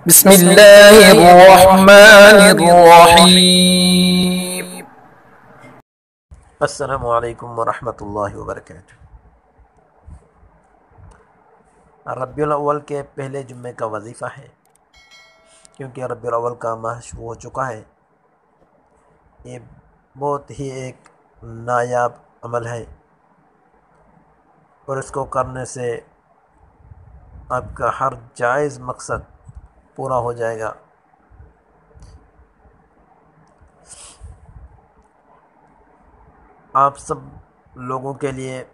بسم اللہ الرحمن الرحیم۔ السلام علیکم ورحمۃ اللہ وبرکاتہ۔ ربیع الاول کے پہلے جمعے کا وظیفہ ہے، کیونکہ ربیع الاول کا ماہ شروع ہو چکا ہے۔ یہ بہت ہی ایک نایاب عمل ہے، اور اس کو کرنے سے آپ کا ہر جائز مقصد پورا ہو جائے گا۔ آپ سب لوگوں کے لیے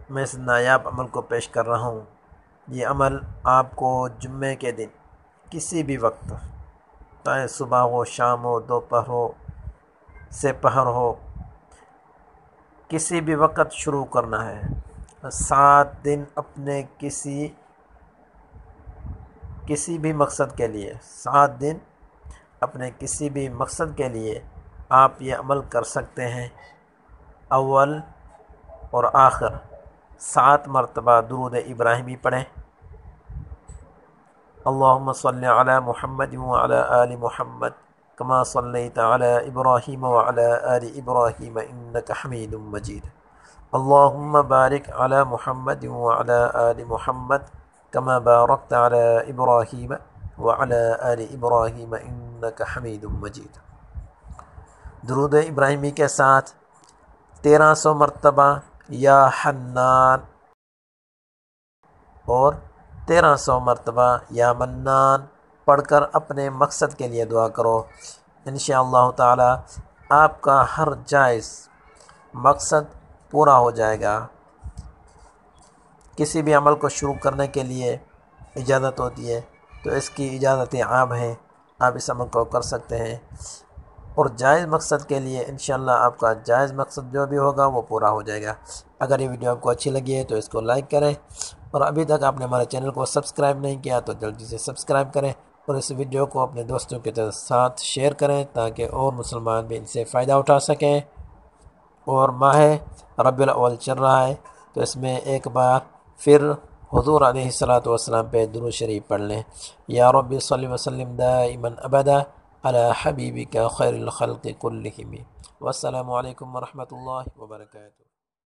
میں اس نایاب عمل کو پیش کر رہا ہوں۔ یہ عمل آپ کو جمعے کے دن کسی بھی وقت، چاہے صبح ہو، شام ہو، دوپہر ہو، سپہر ہو، کسی بھی وقت شروع کرنا ہے۔ 7 دن اپنے کسی بھی مقصد کے لیے 7 دن اپنے کسی بھی مقصد کے لیے آپ یہ عمل کر سکتے ہیں۔ اول اور آخر 7 مرتبہ درود ابراہیمی پڑھیں۔ اللہم صلی علی محمد وعلی آل محمد کما صلیت علی ابراہیم وعلی آل ابراہیم انک حمید مجید۔ اللہم بارک علی محمد وعلی آل محمد کما بارکت علی ابراہیم وعلی آل ابراہیم انک حمید مجید۔ درود ابراہیمی کے ساتھ 1300 مرتبہ یا حنان اور 1300 مرتبہ یا منان پڑھ کر اپنے مقصد کے لیے دعا کرو۔ انشاءاللہ تعالی آپ کا ہر جائز مقصد پورا ہو جائے گا۔ کسی بھی عمل کو شروع کرنے کے لیے اجازت ہوتی ہے، تو اس کی اجازت عام ہے، آپ اس عمل کو کر سکتے ہیں، اور جائز مقصد کے لیے انشاءاللہ آپ کا جائز مقصد جو بھی ہوگا وہ پورا ہو جائے گا۔ اگر یہ ویڈیو آپ کو اچھی لگی ہے تو اس کو لائک کریں، اور ابھی تک آپ نے ہمارے چینل کو سبسکرائب نہیں کیا تو جلدی سے سبسکرائب کریں، اور اس ویڈیو کو اپنے دوستوں کے ساتھ شیئر کریں تاکہ اور مسلمان بھی ان سے فائدہ اٹھا سکیں۔ اور ماہ ربیع الاول چل رہا ہے، تو اس میں ایک بار پھر حضور علیہ الصلوۃ پہ درود شریف پڑھ لیں۔ یا رب صلی وسلم دائما ابدا علی حبیبک خیر الخلق کلہم۔ والسلام علیکم ورحمۃ اللہ وبرکاتہ۔